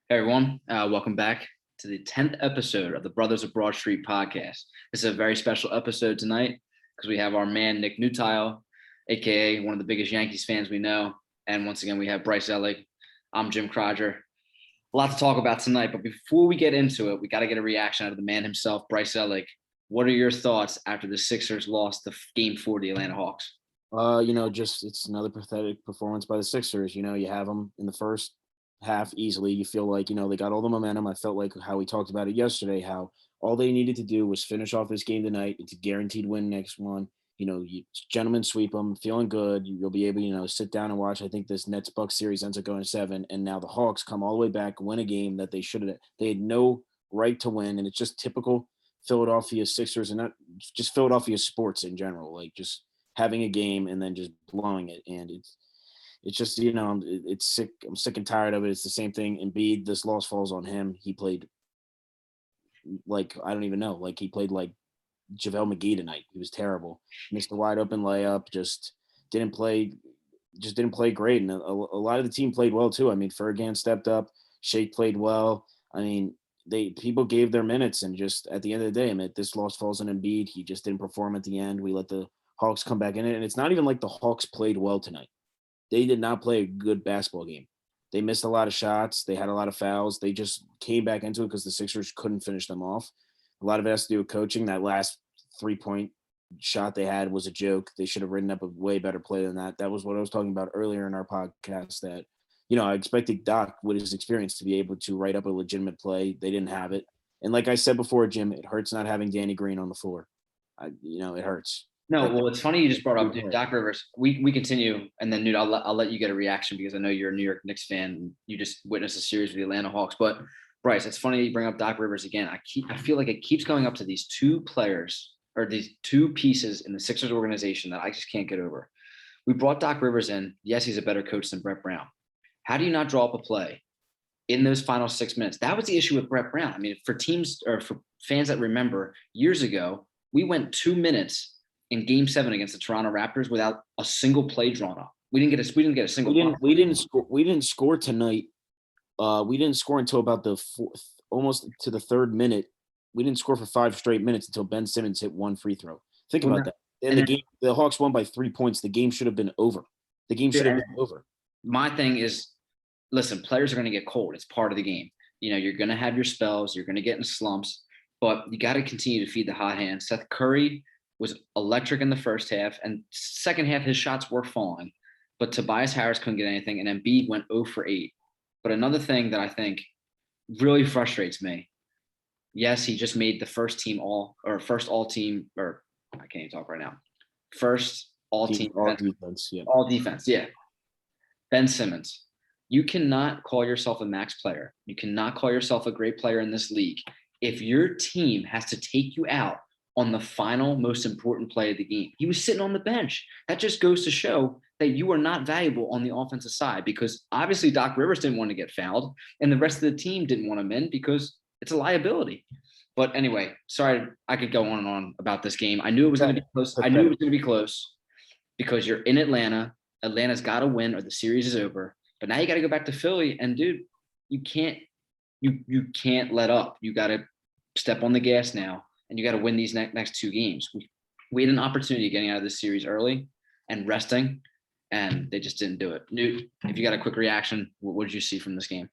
Hey everyone, welcome back to the 10th episode of the Brothers of Broad Street podcast. This is a very special episode tonight because we have our man Nick Nutile, aka one of the biggest Yankees fans we know. And once again, we have Bryce Ellig. I'm Jim Croger. A lot to talk about tonight, but before we get into it, we got to get a reaction out of the man himself, Bryce Ellig. What are your thoughts after the Sixers lost the game 4 to the Atlanta Hawks? Just it's another pathetic performance by the Sixers. You have them in the first half easily. You feel like, they got all the momentum. I felt like how we talked about it yesterday, how all they needed to do was finish off this game tonight. It's a guaranteed win next one. You gentlemen sweep them, feeling good. You'll be able, sit down and watch. I think this Nets Bucks series ends up going 7, and now the Hawks come all the way back, win a game that they had no right to win, and it's just typical Philadelphia Sixers, and not just Philadelphia sports in general. Like just having a game and then just blowing it, and it's just it's sick. I'm sick and tired of it. It's the same thing. Embiid, this loss falls on him. He played like I don't even know. Like he played like JaVale McGee tonight. He was terrible. Missed a wide open layup. Didn't play. Just didn't play great. And a lot of the team played well too. I mean, Fergan stepped up. Shake played well. I mean, people gave their minutes, and just at the end of the day, I mean, this loss falls on Embiid. He just didn't perform at the end. We let the Hawks come back in it, and it's not even like the Hawks played well tonight. They did not play a good basketball game. They missed a lot of shots. They had a lot of fouls. They just came back into it because the Sixers couldn't finish them off. A lot of it has to do with coaching. That last 3-point shot they had was a joke. They should have written up a way better play than that. That was what I was talking about earlier in our podcast, that, I expected Doc, with his experience, to be able to write up a legitimate play. They didn't have it. And like I said before, Jim, it hurts not having Danny Green on the floor. It hurts. No, well, it's funny you just brought up Doc Rivers. We continue, and then I'll let you get a reaction because I know you're a New York Knicks fan. And you just witnessed a series with the Atlanta Hawks. But Bryce, it's funny you bring up Doc Rivers again. I feel like it keeps going up to these two players or these two pieces in the Sixers organization that I just can't get over. We brought Doc Rivers in. Yes, he's a better coach than Brett Brown. How do you not draw up a play in those final 6 minutes? That was the issue with Brett Brown. I mean, for teams or for fans that remember, years ago, we went 2 minutes in Game 7 against the Toronto Raptors without a single play drawn up. We didn't get a single. We didn't score tonight. We didn't score until about the fourth, almost to the third minute. We didn't score for 5 straight minutes until Ben Simmons hit one free throw. Think about that. And the Hawks won by 3 points. The game should have been over. My thing is, listen, players are going to get cold. It's part of the game. You're going to have your spells. You're going to get in slumps, but you got to continue to feed the hot hand. Seth Curry was electric in the first half, and second half his shots were falling, but Tobias Harris couldn't get anything, and Embiid went 0 for 8. But another thing that I think really frustrates me, yes, he just made the first all team, or I can't even talk right now. First all team all defense, yeah. Ben Simmons, you cannot call yourself a max player. You cannot call yourself a great player in this league if your team has to take you out on the final most important play of the game. He was sitting on the bench. That just goes to show that you are not valuable on the offensive side, because obviously Doc Rivers didn't want to get fouled and the rest of the team didn't want him in because it's a liability. But anyway, sorry, I could go on and on about this game. I knew it was going to be close. I knew it was going to be close because you're in Atlanta. Atlanta's got to win or the series is over. But now you got to go back to Philly, and dude, you can't let up. You got to step on the gas now, and you got to win these next 2 games. We had an opportunity getting out of this series early and resting, and they just didn't do it. Newt, if you got a quick reaction, what did you see from this game?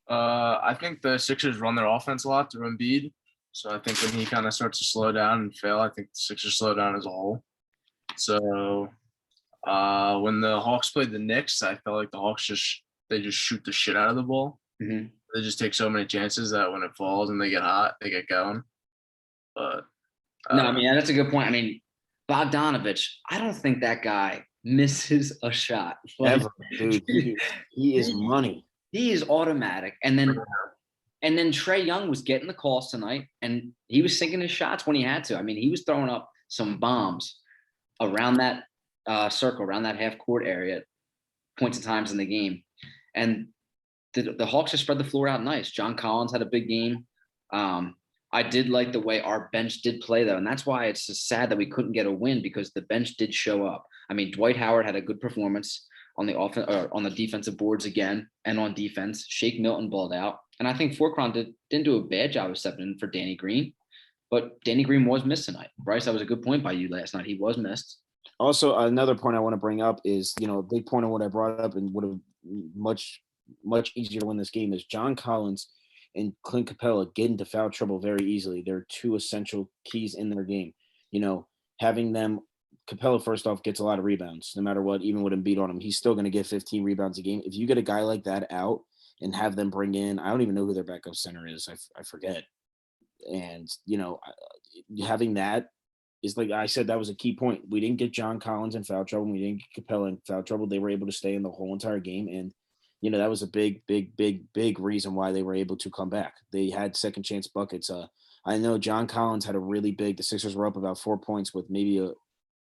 I think the Sixers run their offense a lot through Embiid. So I think when he kind of starts to slow down and fail, I think the Sixers slow down as a whole. So when the Hawks played the Knicks, I felt like the Hawks just shoot the shit out of the ball. Mm-hmm. They just take so many chances that when it falls and they get hot, they get going. But no, I mean, that's a good point. I mean, Bogdanovich, I don't think that guy misses a shot. Ever, dude. He is money. He is automatic. And then Trae Young was getting the calls tonight, and he was sinking his shots when he had to. I mean, he was throwing up some bombs around that circle, around that half-court area at points and times in the game. And the Hawks just spread the floor out nice. John Collins had a big game. I did like the way our bench did play, though, and that's why it's just sad that we couldn't get a win, because the bench did show up. I mean, Dwight Howard had a good performance. on the offense or on the defensive boards again, and on defense. Shake Milton balled out, and I think Forkron didn't do a bad job of stepping in for Danny Green, but Danny Green was missed tonight. Bryce, that was a good point by you last night. He was missed. Also, another point I want to bring up is, a big point of what I brought up and would have much easier to win this game is John Collins and Clint Capella get into foul trouble very easily. They're two essential keys in their game. Having them, Capella first off gets a lot of rebounds, no matter what. Even with Embiid on him, he's still going to get 15 rebounds a game. If you get a guy like that out and have them bring in, I don't even know who their backup center is. I forget. And having that is, like I said, that was a key point. We didn't get John Collins in foul trouble. We didn't get Capella in foul trouble. They were able to stay in the whole entire game. And, that was a big reason why they were able to come back. They had second chance buckets. I know John Collins had the Sixers were up about 4 points with maybe a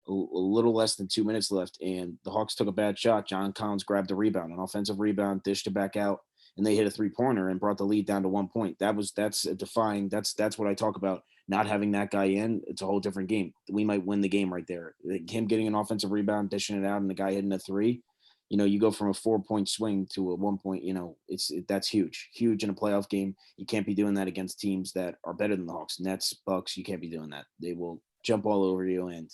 little less than 2 minutes left. And the Hawks took a bad shot. John Collins grabbed a rebound, an offensive rebound, dished it back out, and they hit a 3-pointer and brought the lead down to 1 point. That's what I talk about. Not having that guy in, it's a whole different game. We might win the game right there. Him getting an offensive rebound, dishing it out, and the guy hitting a 3. You go from a 4-point swing to a 1 point. That's huge in a playoff game. You can't be doing that against teams that are better than the Hawks, Nets, Bucks. You can't be doing that. They will jump all over you, and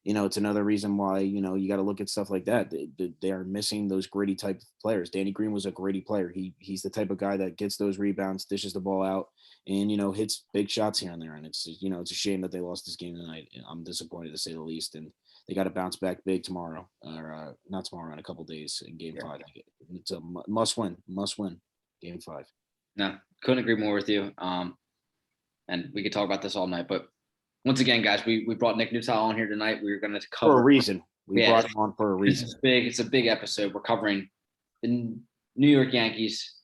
it's another reason why, you got to look at stuff like that. They are missing those gritty type of players. Danny Green was a gritty player. He's the type of guy that gets those rebounds, dishes the ball out, and, hits big shots here and there. And it's a shame that they lost this game tonight. I'm disappointed, to say the least. And they got to bounce back big tomorrow, or not tomorrow, in a couple of days in Game 5. It's a must win, Game 5. No, couldn't agree more with you. And we could talk about this all night, but once again, guys, we brought Nick Nuttall on here tonight. We were going to cover for a reason. We brought him on for a reason. It's a big episode. We're covering the New York Yankees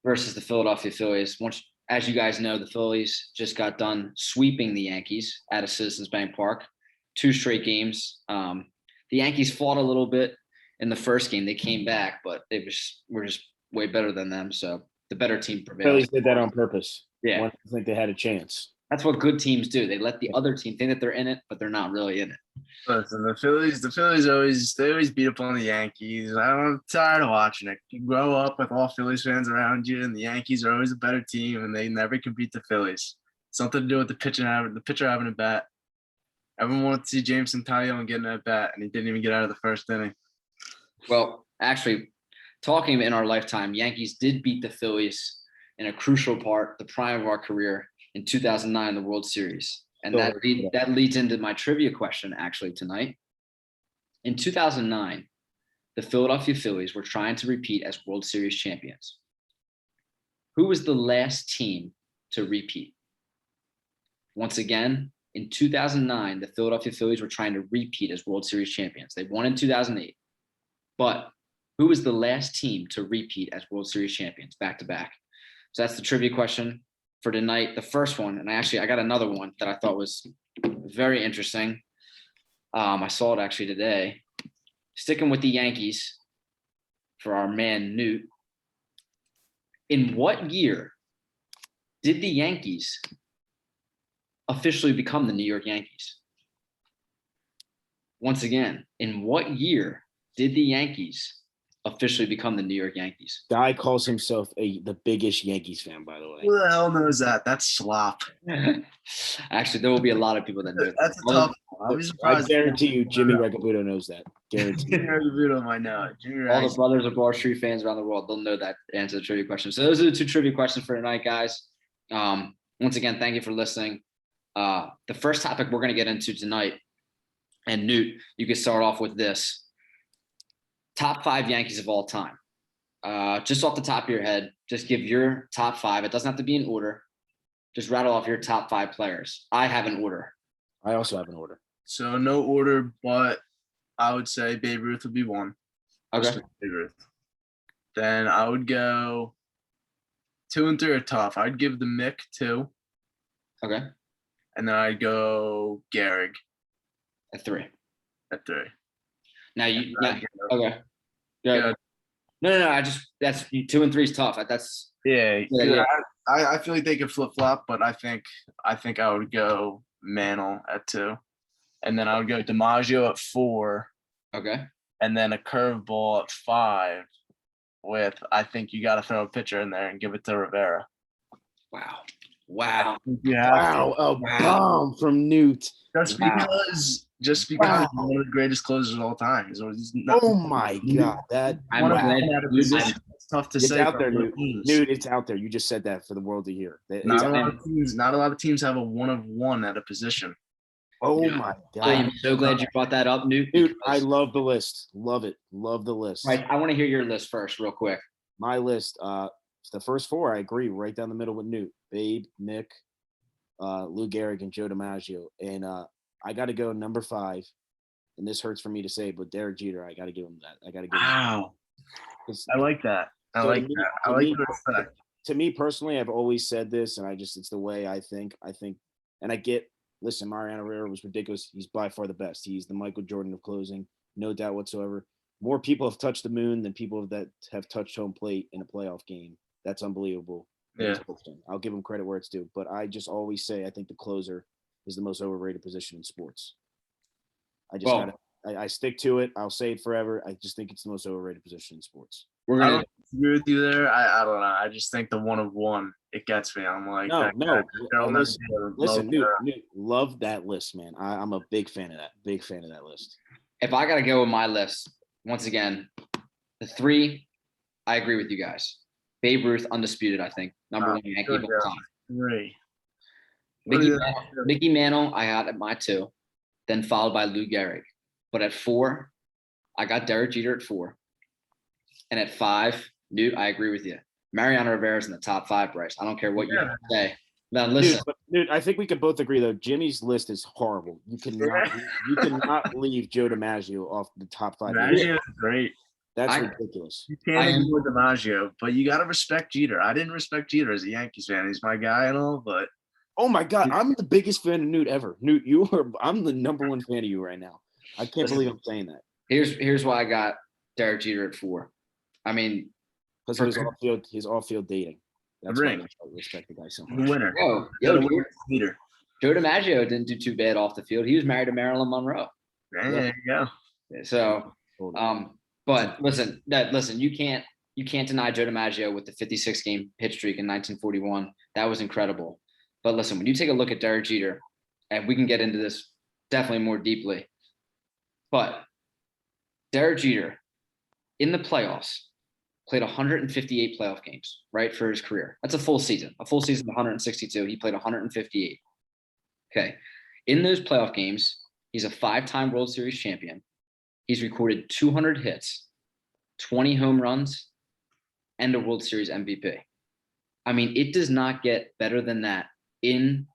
versus the Philadelphia Phillies. As you guys know, the Phillies just got done sweeping the Yankees at a Citizens Bank Park, 2 straight games. The Yankees fought a little bit in the first game. They came back, but were just way better than them. So the better team prevailed. Phillies did that on purpose. Yeah, I think they had a chance. That's what good teams do. They let the other team think that they're in it, but they're not really in it. Listen, the Phillies always beat up on the Yankees. I'm tired of watching it. You grow up with all Phillies fans around you, and the Yankees are always a better team, and they never can beat the Phillies. Something to do with the pitcher having a bat. Everyone wanted to see Jameson Taillon getting at bat, and he didn't even get out of the first inning. Well, actually, talking in our lifetime, Yankees did beat the Phillies in a crucial part, the prime of our career, in 2009, the World Series. And that leads into my trivia question, actually, tonight. In 2009, the Philadelphia Phillies were trying to repeat as World Series champions. Who was the last team to repeat? Once again, in 2009, the Philadelphia Phillies were trying to repeat as World Series champions. They won in 2008. But who was the last team to repeat as World Series champions back to back? So that's the trivia question for tonight. The first one, and I got another one that I thought was very interesting. I saw it actually today. Sticking with the Yankees for our man Newt. In what year did the Yankees officially become the New York Yankees? Once again, in what year did the Yankees officially become the New York Yankees? Guy calls himself the biggest Yankees fan, by the way. Who the hell knows that? That's slop. Actually, there will be a lot of people that know that. That's a tough one. I'll be surprised. I guarantee you, Jimmy Recabuto knows that. Guarantee. Jimmy Recabuto might know it. All the brothers of Bar Street fans around the world, they'll know that answer to the trivia question. So those are the 2 trivia questions for tonight, guys. Once again, thank you for listening. The first topic we're going to get into tonight, and Newt, you can start off with this. Top 5 Yankees of all time. Just off the top of your head, just give your top 5. It doesn't have to be in order. Just rattle off your top 5 players. I have an order. I also have an order. So no order, but I would say Babe Ruth would be 1. Okay. Babe Ruth. Then I would go 2 and 3 are tough. I'd give the Mick 2. Okay. And then I'd go Gehrig At 3. at 3. Now you okay. Yeah. No. That's 2 and 3 is tough. That's Yeah. yeah. I feel like they could flip flop, but I think I would go Mantle at 2, and then I would go DiMaggio at 4, okay. and then a curveball at 5 with, I think you got to throw a pitcher in there and give it to Rivera. Wow. I Wow. think you have Wow, to. a bomb from Newt. Just Wow. because he's Wow. one of the greatest closers of all time. He's not, Oh my God, that I'm one of glad them out of you just- position. It's tough to it's say. out there, for Newt. teams. Newt, it's out there. You just said that for the world to hear. Not a lot of teams have a 1-of-1 at a position. Oh Yeah. my God. I am so glad you brought that up, Newt. Dude, I because- love the list. Love it. Love the list. Right. I want to hear your list first, real quick. My list, the first 4, I agree, right down the middle with Newt. Babe, Nick, Lou Gehrig, and Joe DiMaggio. And I got to go number 5. And this hurts for me to say, but Derek Jeter, I got to give him that. I got to give him Wow. that. I like that. I So like to me- that. I to like me- the respect. To me personally, I've always said this, and it's the way I think, and I get, listen, Mariano Rivera was ridiculous. He's by far the best. He's the Michael Jordan of closing, no doubt whatsoever. More people have touched the moon than people that have touched home plate in a playoff game. That's unbelievable. Yeah. I'll give him credit where it's due, but I just always say I think the closer is the most overrated position in sports. I just I stick to it. I'll say it forever. I just think it's the most overrated position in sports. We're I gonna don't agree with you there. I don't know. I just think the 1-of-1, it gets me. I'm like, No, I'll never listen, be able to listen, blow Newt, love that list, man. I'm a big fan of that. Big fan of that list. if I gotta go with my list, once again, the 3, I agree with you guys. Babe Ruth, undisputed, I think. Number 1 Yankee of all time. 3. Mickey Mantle, I had at my 2, then followed by Lou Gehrig. But at 4, I got Derek Jeter at 4. And at 5, Newt, I agree with you. Mariano Rivera's in the top 5, Bryce. I don't care what you have to say. Now listen, Dude, I think we can both agree though. Jimmy's list is horrible. You cannot leave Joe DiMaggio off the top 5. DiMaggio is great. That's I- ridiculous. You can't ignore DiMaggio, but you got to respect Jeter. I didn't respect Jeter as a Yankees fan. He's my guy and all, but Oh my God, I'm the biggest fan of Newt ever. Newt, I'm the number 1 fan of you right now. I can't believe I'm saying that. here's why I got Derek Jeter at 4. I mean, Because his off-field dating. That's why I respect the guy so the much. winner. yo, Jeter. Joe DiMaggio didn't do too bad off the field. He was married to Marilyn Monroe. Yeah, there you go. So, but listen, you can't deny Joe DiMaggio with the 56-game pitch streak in 1941. That was incredible. But listen, when you take a look at Derek Jeter, and we can get into this definitely more deeply, but Derek Jeter in the playoffs played 158 playoff games, right, for his career. That's a full season. A full season of 162. He played 158. Okay. In those playoff games, he's a 5-time World Series champion. He's recorded 200 hits, 20 home runs, and a World Series MVP. I mean, it does not get better than that in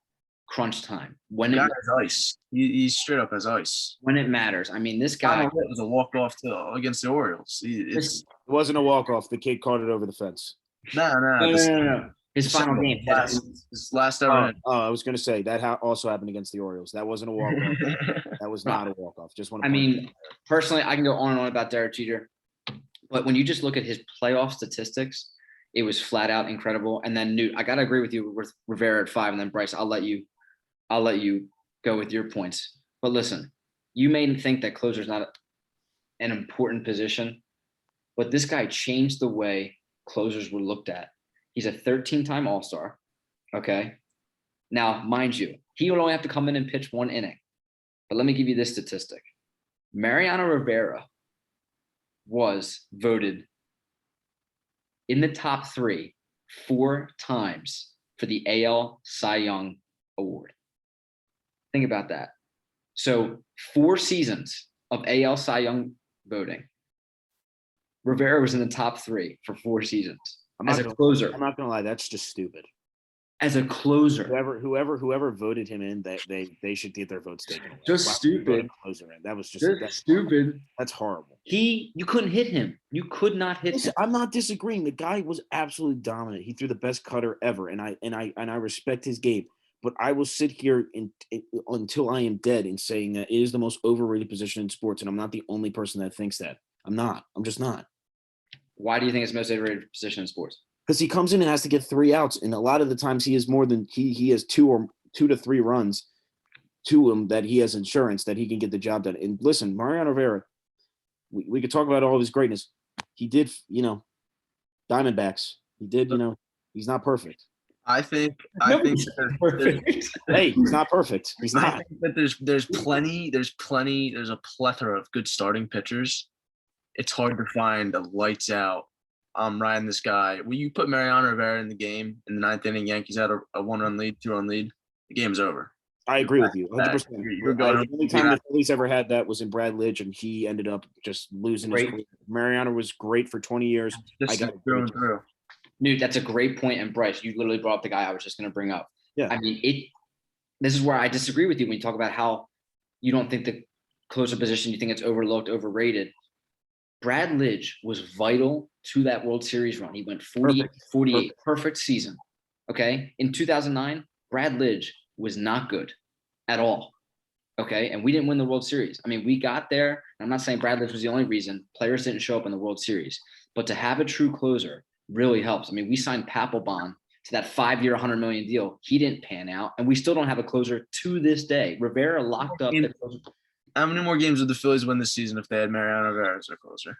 crunch time. When He it got his ice. He's straight up as ice. when it matters. I mean, this guy It was a walk-off against the Orioles. It wasn't a walk-off. The kid caught it over the fence. no. His final game. His last ever. I was going to say that also happened against the Orioles. That wasn't a walk-off. That was not a walk-off. Just want to. I mean, personally, I can go on and on about Derek Jeter, but when you just look at his playoff statistics, it was flat out incredible. And then Newt, I gotta agree with you with Rivera at 5, and then Bryce, I'll let you go with your points. But listen, you may think that closer is not an important position, but this guy changed the way closers were looked at. He's a 13-time All-Star. Okay. Now, mind you, he would only have to come in and pitch 1 inning. But let me give you this statistic. Mariano Rivera was voted in the top 3 4 times for the AL Cy Young Award. Think about that. So 4 seasons of AL Cy Young voting. Rivera was in the top 3 for 4 seasons as a closer. I'm not gonna lie, that's just stupid. As a closer, whoever voted him in, they should get their votes taken away. Just stupid. Closer in. That was that's stupid. That's horrible. You couldn't hit him. You could not hit him. I'm not disagreeing. The guy was absolutely dominant. He threw the best cutter ever, and I respect his game. But I will sit here until I am dead in saying that it is the most overrated position in sports, and I'm not the only person that thinks that. I'm not. I'm just not. Why do you think it's the most overrated position in sports? Because he comes in and has to get 3 outs, and a lot of the times he has more than he has 2 to 3 runs to him that he has insurance that he can get the job done. And listen, Mariano Rivera, we could talk about all of his greatness. He did, Diamondbacks. He did, he's not perfect. I think Nobody's that perfect. Hey, he's not perfect. He's I not. think that there's a plethora of good starting pitchers. It's hard to find a lights out. I'm riding this guy. When you put Mariano Rivera in the game in the ninth inning, Yankees had a 1-run lead, 2-run lead. The game's over. I agree with you, 100%. You're going The only time the Phillies ever had that was in Brad Lidge, and he ended up just losing his Great. career. Mariano was great for 20 years. just I got through and through. Dude, that's a great point. And Bryce, you literally brought up the guy I was just going to bring up. Yeah. I mean, this is where I disagree with you when you talk about how you don't think the closer position, you think it's overlooked, overrated. Brad Lidge was vital to that World Series run. He went 48, perfect season. Okay. In 2009, Brad Lidge was not good at all. Okay. And we didn't win the World Series. I mean, we got there. I'm not saying Brad Lidge was the only reason. Players didn't show up in the World Series. But to have a true closer really helps. I mean, we signed Papelbon to that 5-year, $100 million deal. He didn't pan out. And we still don't have a closer to this day. Rivera locked up. How many more games would the Phillies win this season if they had Mariano Rivera as their closer?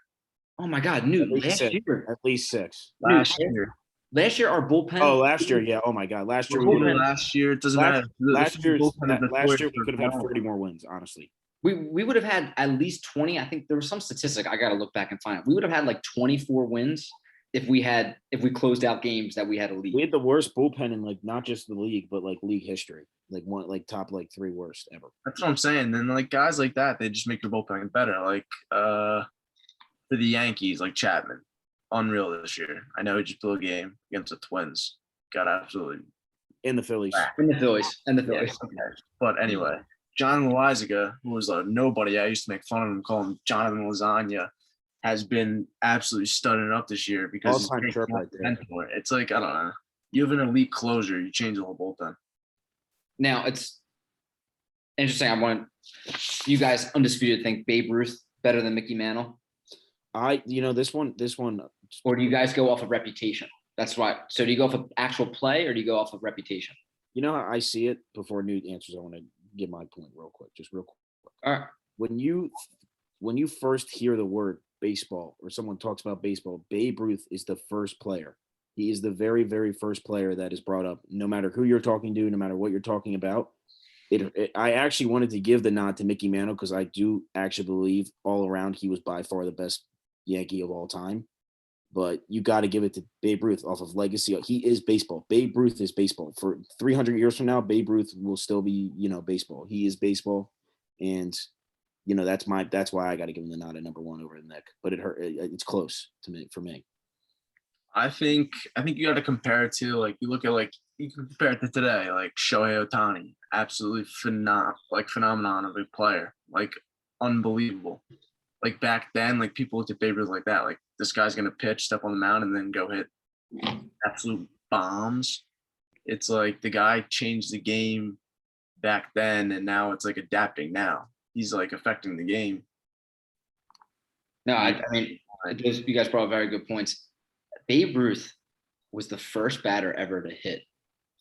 Oh, my God. Newt, at least six. Last year, our bullpen. Oh, last year, yeah. Oh my God, last year. Last year, it doesn't matter. Last year, we could have had 30 more wins. Honestly, we would have had at least 20. I think there was some statistic I got to look back and find. We would have had like 24 wins if we closed out games that we had a lead. We had the worst bullpen in like not just the league, but like league history. Top 3 worst ever. That's what I'm saying. Then like guys like that, they just make your bullpen better. Like for the Yankees, like Chapman. Unreal this year. I know he just blew a game against the Twins. Got absolutely in the Phillies. Yeah, but anyway, John Loizaga, who was a nobody, I used to make fun of him, call him Jonathan Lasagna, has been absolutely stunning up this year because all-time chirp right there. It's like, I don't know. You have an elite closer, you change the whole bullpen. Now it's interesting. I want you guys undisputed think Babe Ruth better than Mickey Mantle. This one. Or do you guys go off of reputation? That's why. So do you go off of actual play or do you go off of reputation? You know how I see it before Newt answers. I want to give my point real quick. All right. When you first hear the word baseball or someone talks about baseball, Babe Ruth is the first player. He is the very, very first player that is brought up, no matter who you're talking to, no matter what you're talking about. I actually wanted to give the nod to Mickey Mantle because I do actually believe all around he was by far the best Yankee of all time. But you got to give it to Babe Ruth off of legacy. He is baseball. Babe Ruth is baseball. For 300 years from now, Babe Ruth will still be, baseball. He is baseball. And, that's why I got to give him the nod at number one over Nick. But it's close to me, for me. I think you got to compare it to, like, you can compare it to today, like Shohei Ohtani, absolutely phenomenon of a player, like unbelievable. Like back then, like people looked at Babe Ruth like that, like this guy's gonna pitch, step on the mound, and then go hit absolute bombs. It's like the guy changed the game back then, and now it's like adapting. Now he's like affecting the game. No, I mean, you guys brought up very good points. Babe Ruth was the first batter ever to hit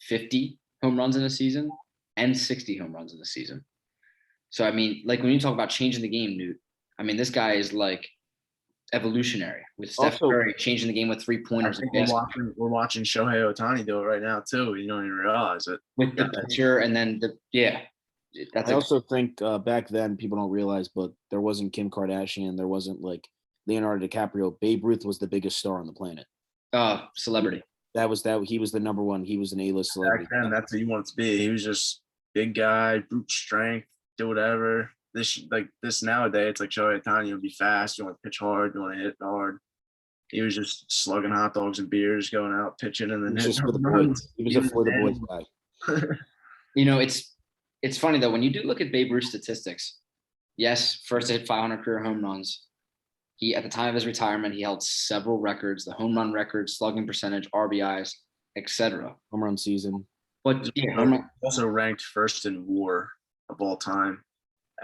50 home runs in a season and 60 home runs in a season. So, I mean, like when you talk about changing the game, Newt, I mean, this guy is like evolutionary with Steph Curry changing the game with 3-pointers. We're watching Shohei Ohtani do it right now too. You don't even realize it. With the pitcher and then I also think back then people don't realize, but there wasn't Kim Kardashian, there wasn't like Leonardo DiCaprio. Babe Ruth was the biggest star on the planet. Celebrity. He was the number one. He was an A-list celebrity. Back then, that's what you wanted to be. He was just big guy, brute strength, do whatever. This nowadays, it's like Shohei Ohtani. You'll be fast. You want to pitch hard. You want to hit hard. He was just slugging hot dogs and beers, going out pitching, and then he was just for the boys. He was a for the boys guy. It's funny though when you do look at Babe Ruth's statistics. Yes, first to hit 500 career home runs. He, at the time of his retirement, he held several records: the home run record, slugging percentage, RBIs, etc. Home run season. But also ranked first in WAR of all time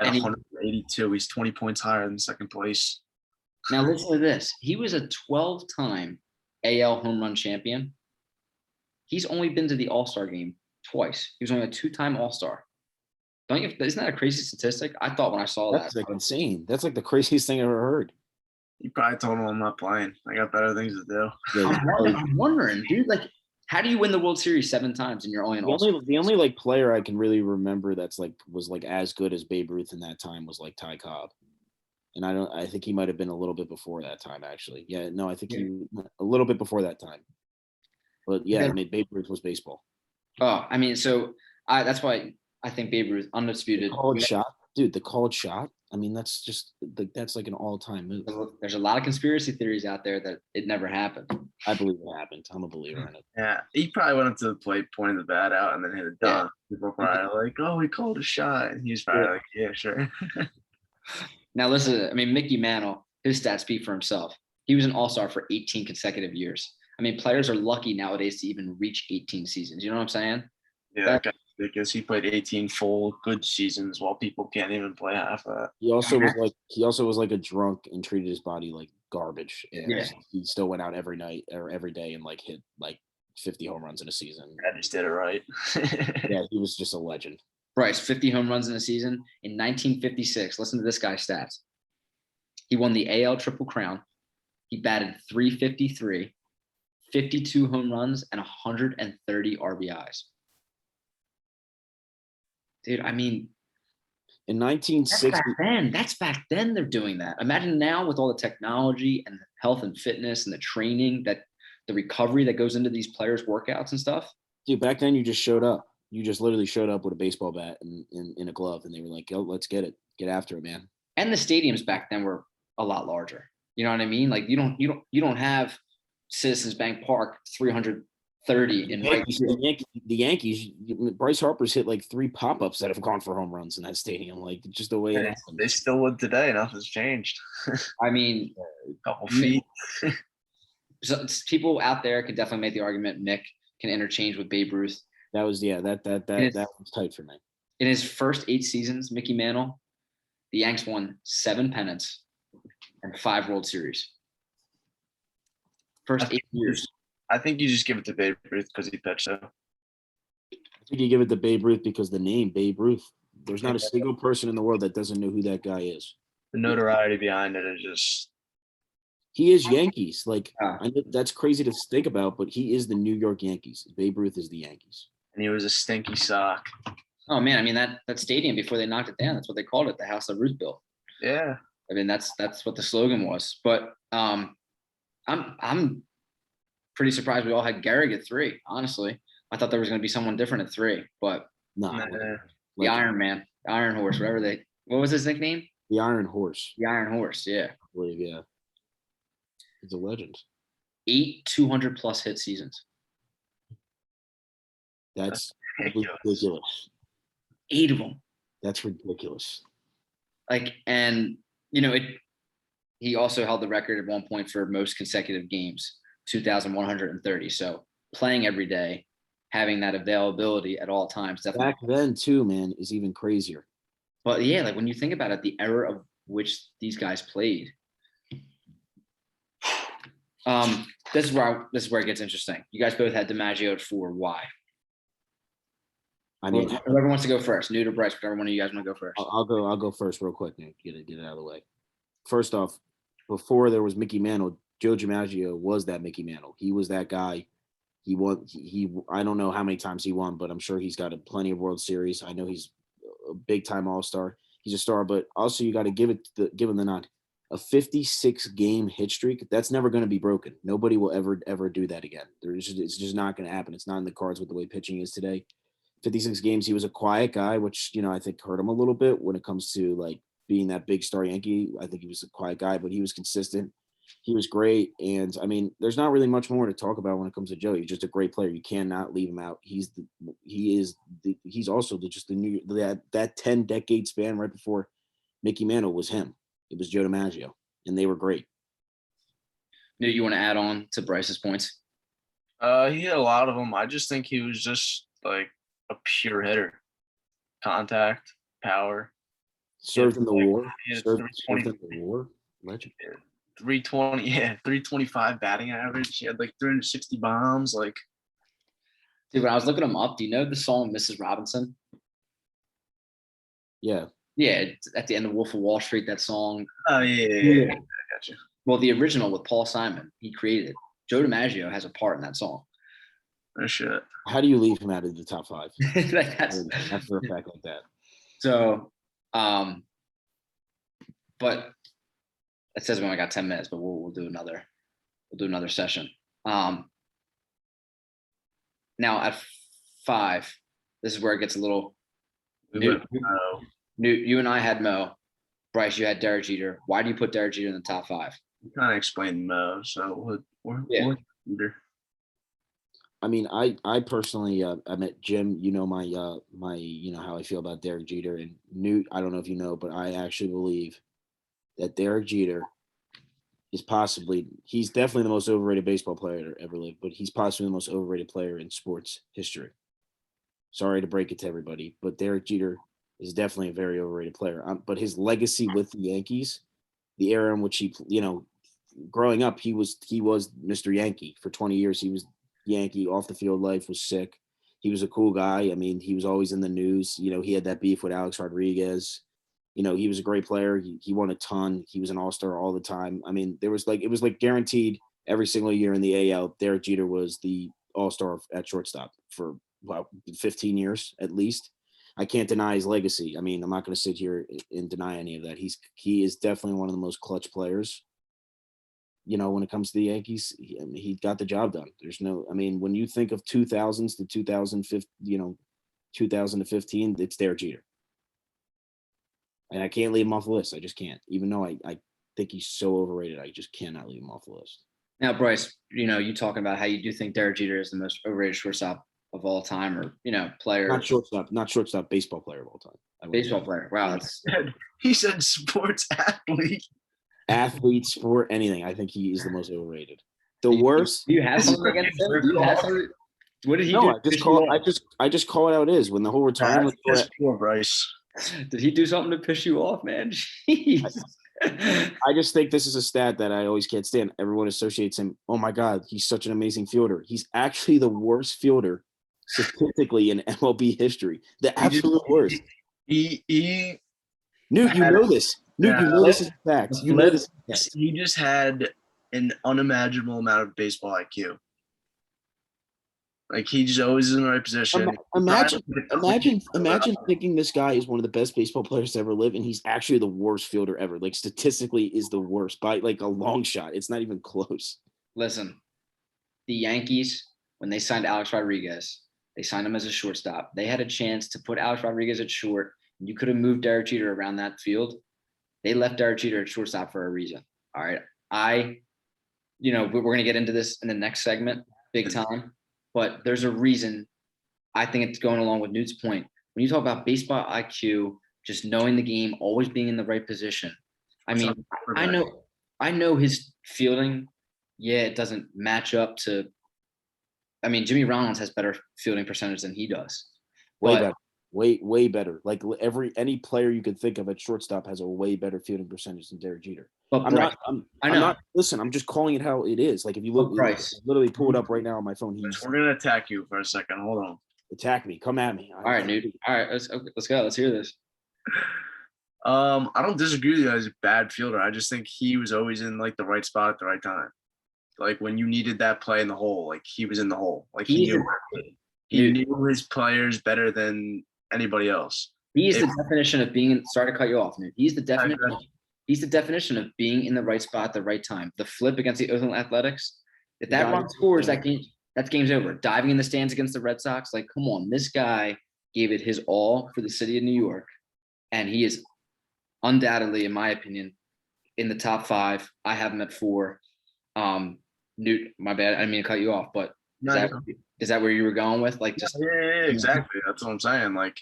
at 182. He's 20 points higher than second place. Now listen to this: he was a 12-time AL home run champion. He's only been to the All-Star game twice. He was only a 2-time All-Star. Don't you? Isn't that a crazy statistic? I thought when I saw that, That's like insane. That's like the craziest thing I've ever heard. He probably told him I'm not playing. I got better things to do. Yeah, he's I'm wondering, dude. Like, how do you win the World Series 7 times and you're only an all? the only like player I can really remember that's like was like as good as Babe Ruth in that time was like Ty Cobb. And I think he might have been a little bit before that time actually. Yeah, no, I think he a little bit before that time. But yeah, I mean Babe Ruth was baseball. Oh, I mean, so that's why I think Babe Ruth undisputed. Called shot, dude. The called shot. I mean, that's just that's like an all-time move. There's a lot of conspiracy theories out there that it never happened. I believe it happened. I'm a believer in it. Yeah, he probably went up to the plate, pointed the bat out, and then hit it done. People probably like, "Oh, he called a shot," and he's probably like, "Yeah, sure." Now listen, I mean, Mickey Mantle, his stats speak for himself. He was an all-star for 18 consecutive years. I mean, players are lucky nowadays to even reach 18 seasons. You know what I'm saying? Yeah, that guy, because he played 18 full good seasons while people can't even play half that. He also was like a drunk and treated his body like garbage. And he still went out every night or every day and like hit like 50 home runs in a season. I just did it right. Yeah, he was just a legend. Bryce, 50 home runs in a season in 1956. Listen to this guy's stats. He won the AL Triple Crown. He batted .353, 52 home runs, and 130 RBIs. Dude, I mean, in 1960, that's back then they're doing that. Imagine now with all the technology and the health and fitness and the training, that the recovery that goes into these players' workouts and stuff. Dude, back then you just showed up. You just literally showed up with a baseball bat and in a glove, and they were like, "Yo, let's get it. Get after it, man." And the stadiums back then were a lot larger. You know what I mean? Like you don't have Citizens Bank Park 330 in right. The Yankees, Bryce Harper's hit like 3 pop-ups that have gone for home runs in that stadium. Like just the way it happened. They still would today. Nothing's changed. I mean, a couple feet. So people out there could definitely make the argument Mick can interchange with Babe Ruth. That was that was tight for me. In his first 8 seasons, Mickey Mantle, the Yanks won 7 pennants and 5 World Series. First 8 years. I think you just give it to Babe Ruth because he pitched though. I think you give it to Babe Ruth because the name Babe Ruth. There's not a single person in the world that doesn't know who that guy is. The notoriety behind it is just. He is Yankees. Like I know that's crazy to think about, but he is the New York Yankees. Babe Ruth is the Yankees. And he was a stinky sock. Oh man, I mean that stadium before they knocked it down, that's what they called it, the house that Ruth built. Yeah. I mean that's what the slogan was. But I'm pretty surprised we all had Gehrig at 3. Honestly, I thought there was going to be someone different at 3, but the Iron Man, the Iron Horse, what was his nickname? The Iron Horse. The Iron Horse, yeah. I believe, yeah. He's a legend. 8 200+ hit seasons. That's ridiculous. 8 of them. That's ridiculous. Like, and you know, he also held the record at one point for most consecutive games, 2,130. So playing every day, having that availability at all times. Definitely. Back then too, man, is even crazier. But yeah, like when you think about it, the era of which these guys played. This is where it gets interesting. You guys both had DiMaggio at 4. Why? I mean, whoever wants to go first, Newt or Bryce, whichever one of you guys want to go first. I'll go first real quick, Newt. Get it out of the way. First off, before there was Mickey Mantle, Joe DiMaggio was that Mickey Mantle. He was that guy. He won. I don't know how many times he won, but I'm sure he's got plenty of World Series. I know he's a big time All-Star. He's a star, but also you got to give him the nod. A 56 game hit streak, that's never going to be broken. Nobody will ever do that again. It's just not going to happen. It's not in the cards with the way pitching is today. 56 games. He was a quiet guy, which, I think hurt him a little bit when it comes to like being that big star Yankee. I think he was a quiet guy, but he was consistent. He was great. And I mean, there's not really much more to talk about when it comes to Joe. He's just a great player. You cannot leave him out. He's also that 10-decade span right before Mickey Mantle was him. It was Joe DiMaggio, and they were great. Newt, you want to add on to Bryce's points? He had a lot of them. I just think he was just like a pure hitter. Contact, power. Served in the war. Served in the war. Legend. 320, 325 batting average. He had like 360 bombs. Like, dude, when I was looking him up, do you know the song Mrs. Robinson? Yeah. Yeah, it's at the end of Wolf of Wall Street, that song. Oh yeah. I got you. Well, the original with Paul Simon, he created it. Joe DiMaggio has a part in that song. Oh shit. How do you leave him out of the top 5? Like that's After a fact like that. so. But it says we only got 10 minutes, but we'll do another session. Now at 5, this is where it gets a little. We You and I had Mo. Bryce, you had Derek Jeter. Why do you put Derek Jeter in the top 5? kind of explained Mo, so Yeah. I mean, I personally, I met Jim. You know my how I feel about Derek Jeter and Newt. I don't know if you know, but I actually believe that Derek Jeter is he's definitely the most overrated baseball player to ever live, but he's possibly the most overrated player in sports history. Sorry to break it to everybody, but Derek Jeter is definitely a very overrated player. But his legacy with the Yankees, the era in which he, growing up, he was Mr. Yankee for 20 years. He was Yankee. Off the field life was sick. He was a cool guy. I mean, he was always in the news. He had that beef with Alex Rodriguez. He was a great player. He won a ton. He was an all-star all the time. I mean, it was like guaranteed every single year in the AL, Derek Jeter was the all-star at shortstop for 15 years at least. I can't deny his legacy. I mean, I'm not going to sit here and deny any of that. He is definitely one of the most clutch players. When it comes to the Yankees, he got the job done. When you think of 2000s to 2015, 2000 to 15, it's Derek Jeter. And I can't leave him off the list. I just can't. Even though I think he's so overrated, I just cannot leave him off the list. Now, Bryce, you talking about how you do think Derek Jeter is the most overrated shortstop of all time, or player. Not shortstop, baseball player of all time. Baseball player. Wow, that's. He said sports athlete, sport, anything. I think he is the most overrated. The worst. Do you have something against him? Do you have something? What did he do? I just call it how it is. When the whole retirement. Poor Bryce. Did he do something to piss you off, man? Jeez. I just think this is a stat that I always can't stand. Everyone associates him. Oh my God, he's such an amazing fielder. He's actually the worst fielder statistically in MLB history. The absolute worst. Newt, you know this. Newt, you know this is facts. You know this. He just had an unimaginable amount of baseball IQ. Like he just always is in the right position. Imagine thinking this guy is one of the best baseball players to ever live, and he's actually the worst fielder ever. Like statistically, is the worst by like a long shot. It's not even close. Listen, the Yankees, when they signed Alex Rodriguez, they signed him as a shortstop. They had a chance to put Alex Rodriguez at short. And you could have moved Derek Jeter around that field. They left Derek Jeter at shortstop for a reason. All right, we're going to get into this in the next segment, big time. But there's a reason. I think it's going along with Newt's point. When you talk about baseball IQ, just knowing the game, always being in the right position. I mean, I know his fielding. Yeah, it doesn't match up to. I mean, Jimmy Rollins has better fielding percentage than he does. Way better. Way better. Like any player you could think of at shortstop has a way better fielding percentage than Derek Jeter. But listen, I'm just calling it how it is. Like if you look, literally pull it up right now on my phone. We're gonna attack you for a second. Hold on. Attack me. Come at me. All right, Newt. All right, let's go. Let's hear this. I don't disagree with you as a bad fielder. I just think he was always in like the right spot at the right time. Like when you needed that play in the hole, like he was in the hole. Like he knew his players better than anybody else. He is the definition of being in. Sorry to cut you off, Newt. He's the definition. He's the definition of being in the right spot at the right time. The flip against the Oakland Athletics. If that run scores, that game's over. Diving in the stands against the Red Sox, like, come on, this guy gave it his all for the city of New York, and he is undoubtedly, in my opinion, in the top 5. I have him at 4. Newt, my bad. I didn't mean to cut you off, but is that where you were going with? Like, just yeah, exactly. That's what I'm saying. Like,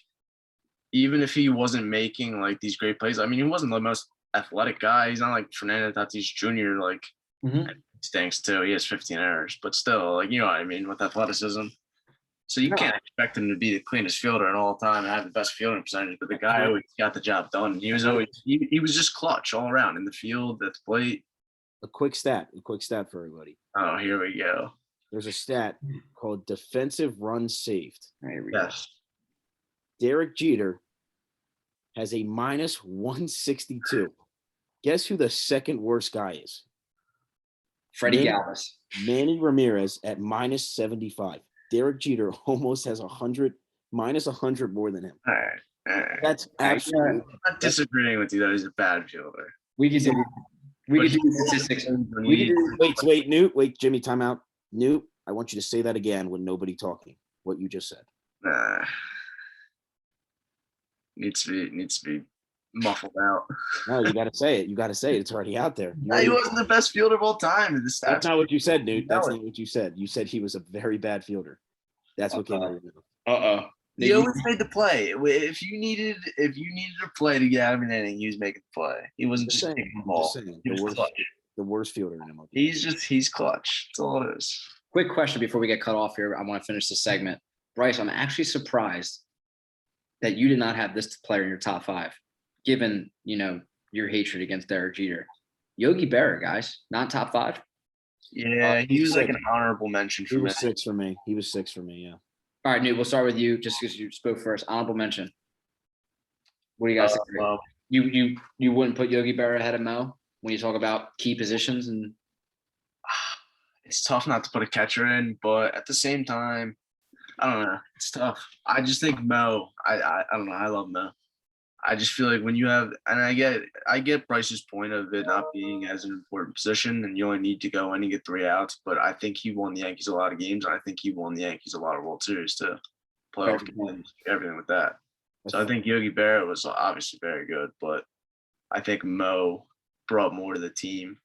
even if he wasn't making like these great plays, I mean, he wasn't the most athletic guy. He's not like Fernando Tatis Jr. Like, stinks too. He has 15 errors, but still, like, you know what I mean, with athleticism. So you can't expect him to be the cleanest fielder at all time and have the best fielding percentage, but the guy always got the job done. He was always he was just clutch all around in the field, at the plate. A quick stat for everybody. Oh, here we go. There's a stat called defensive runs saved. Yes. Derek Jeter has a minus 162. Guess who the second worst guy is? Freddie Manny, Galvis. Manny Ramirez at minus 75. Derek Jeter almost has 100, minus 100 more than him. All right. All right. That's All right, absolutely. I'm not disagreeing with you that he's a bad fielder. We could do But the statistics. when We he- could do Wait, Newt. Wait, Jimmy, time out. Newt, I want you to say that again with nobody talking. What you just said. Nah. Needs to be muffled out. No, you got to say it. You got to say it. It's already out there. You He already- wasn't the best fielder of all time in the stats. that's not what you said, Newt. That's No. not what you said. You said he was a very bad fielder. That's what came out of your mouth. Uh-oh. He always made the play. If you needed a play to get out of an inning, he was making the play. He wasn't Just just saying. taking the I'm ball. just saying. He was clutch. The worst fielder in MLB. He's clutch. That's all it is. Quick question before we get cut off here. I want to finish this segment. Bryce, I'm actually surprised that you did not have this player in your top 5, given, your hatred against Derek Jeter. Yogi Berra, guys, not top 5. Yeah, he was like six. an honorable mention for He me. was 6 for me. He was 6 for me, yeah. All right, Newt, we'll start with you just because you spoke first. Honorable mention. What do you guys think? You wouldn't put Yogi Berra ahead of Mo when you talk about key positions? And It's tough not to put a catcher in, but at the same time, I don't know. It's tough. I just think Mo. I don't know. I love Mo. I just feel like when you have, and I get Bryce's point of it not being as an important position, and you only need to go in and get 3 outs. But I think he won the Yankees a lot of games, and I think he won the Yankees a lot of World Series too, playoff games, everything with that. So I think Yogi Berra was obviously very good, but I think Mo brought more to the team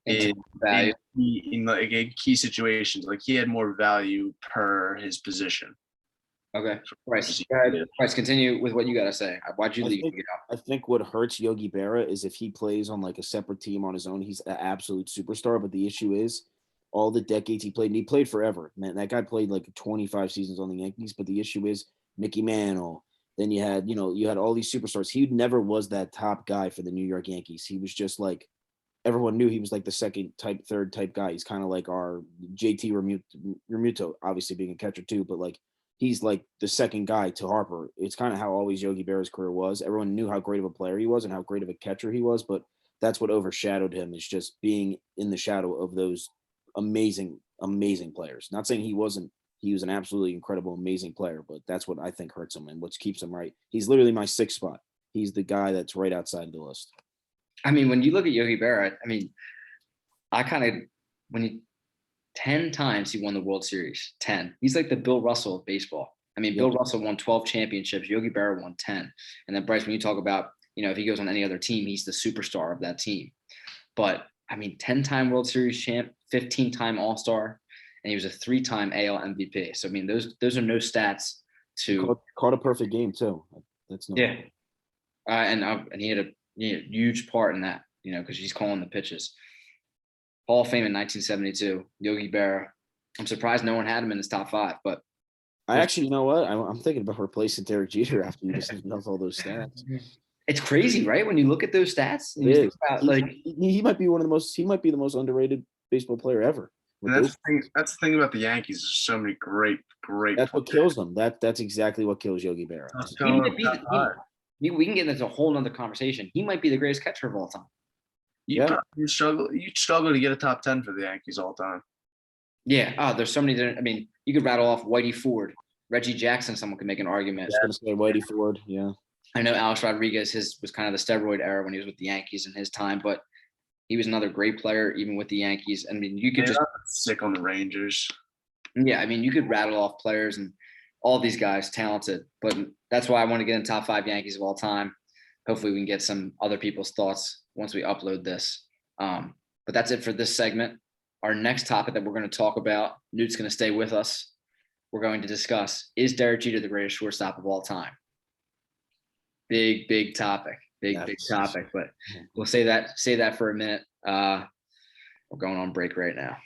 in like key situations. Like he had more value per his position. okay, Bryce, go ahead. Bryce, continue with what you got to say. Why'd you leave? I think what hurts Yogi Berra is if he plays on like a separate team on his own, he's an absolute superstar. But the issue is all the decades he played, and he played forever. Man, that guy played like 25 seasons on the Yankees. But the issue is Mickey Mantle. Then you had all these superstars. He never was that top guy for the New York Yankees. He was just like, everyone knew he was like the second type, third type guy. He's kind of like our JT Remuto, obviously being a catcher too, but like he's like the second guy to Harper. It's kind of how always Yogi Berra's career was. Everyone knew how great of a player he was and how great of a catcher he was, but that's what overshadowed him, is just being in the shadow of those amazing, amazing players. Not saying he wasn't. He was an absolutely incredible, amazing player, but that's what I think hurts him and what keeps him right. He's literally my 6th spot. He's the guy that's right outside the list. I mean, when you look at Yogi Berra, I mean, 10 times he won the World Series. 10. He's like the Bill Russell of baseball. I mean, Bill Russell won 12 championships. Yogi Berra won 10. And then Bryce, when you talk about, if he goes on any other team, he's the superstar of that team. But I mean, 10-time World Series champ, 15-time All-Star, and he was a 3-time AL MVP. So I mean, those are no stats to caught a perfect game too. That's no. Yeah. And he had a huge part in that, because he's calling the pitches. Hall of Fame in 1972, Yogi Berra. I'm surprised no one had him in his top 5, but I actually, you know what? I'm thinking about replacing Derek Jeter after you just know all those stats. It's crazy, right? When you look at those stats, and you think about, he might be one of the most. He might be the most underrated baseball player ever. And that's the thing about the Yankees. There's so many great. That's what kills them. That's exactly what kills Yogi Berra. We can get into a whole nother conversation. He might be the greatest catcher of all time. You struggle to get a top 10 for the Yankees all time. Yeah. Oh, there's so many different. I mean, you could rattle off Whitey Ford, Reggie Jackson. Someone could make an argument. I was going to say Whitey Ford. Yeah. I know Alex Rodriguez. His was kind of the steroid era when he was with the Yankees in his time, but he was another great player even with the Yankees. I mean, you could just sick on the Rangers. Yeah, I mean, you could rattle off players and all these guys talented, but that's why I want to get in top 5 Yankees of all time. Hopefully we can get some other people's thoughts once we upload this. But that's it for this segment. Our next topic that we're going to talk about, Newt's going to stay with us. We're going to discuss, is Derek Jeter the greatest shortstop of all time? Big topic. Big topic, but we'll say that for a minute. We're going on break right now.